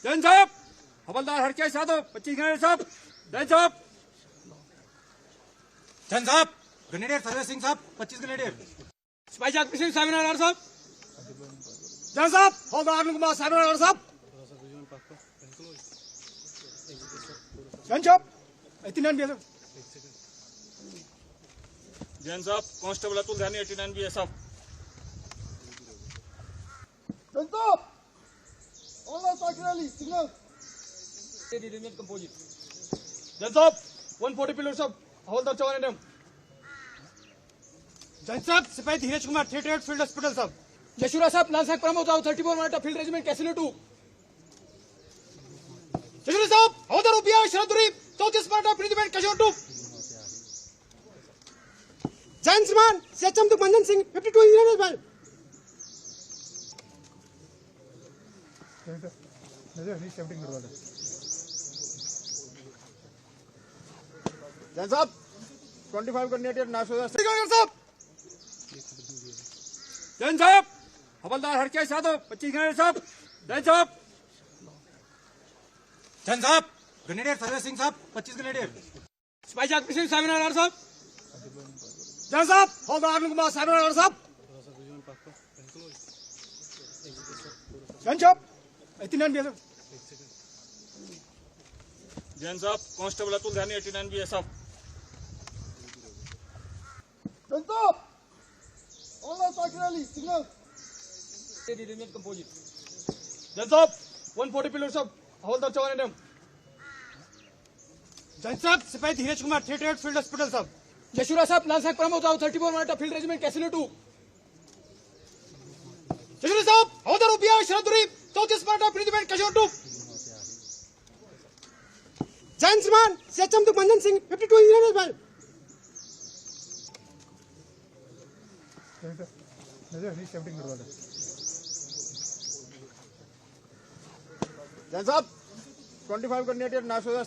जैन साहब, हवलदार हरकेश यादव 25 ग्रेनेड साहब। जैन साहब, जैन साहब, ग्रेनेडियर सर्वे सिंह साहब 25 ग्रेनेडियर। सिपाही जाग सिंह साहब साहब। जैन साहब, हवलदार अरुण कुमार साहब। जैन साहब, 89 BSF। जैन साहब, कांस्टेबल अतुल ध्यानी 89 BSF। जैन साहब, online cycle signal composite. Jain साहब, 140 पिलर साहब, हवलदार चौहान एडम। जैन साहब, सिपाही धीरज कुमार 38 फील्ड हॉस्पिटल साहब। यशुरा साहब, लाल साहब प्रमोद राव 34 मराठा फील्ड रेजिमेंट कैसिलो 2। यशुरा साहब, हवलदार ओपिया शरदुरी 34 मराठा फील्ड रेजिमेंट कैसिलो 2। जैन श्रीमान सीएचएम दुखमंजन सिंह 52 इंजीनियर भाई। जैन साहब, 25 ग्रेनेडियर नाशोदा साहब। जैन साहब, हवलदार हरकेश यादव 25 ग्रेनेड साहब। जैन साहब, जैन साहब, ग्रेनेडियर सर्वे सिंह साहब 25 ग्रेनेडियर। सिपाही जाग सिंह साहब। जैन साहब, हवलदार अरुण कुमार साहब। जैन साहब, 89 BSF। जैन साहब, कांस्टेबल अतुल ध्यानी 89 BSF। जैन साहब, online cycle signal composite. Jain साहब, 140 पिलर साहब, हवलदार चौहान एडम। जैन साहब, सिपाही धीरज कुमार 38 फील्ड हॉस्पिटल साहब। यशुरा साहब, लाल साहब प्रमोद राव 34 मराठा फील्ड रेजिमेंट कैसिलो 2। यशुरा साहब, हवलदार ओपिया शरदुरी 34 मराठा फील्ड रेजिमेंट कैसिलो 2। जैन श्रीमान सीएचएम दुखमंजन सिंह 52 इंजीनियर भाई। जैन साहब, 25 ग्रेनेडियर नाशोदा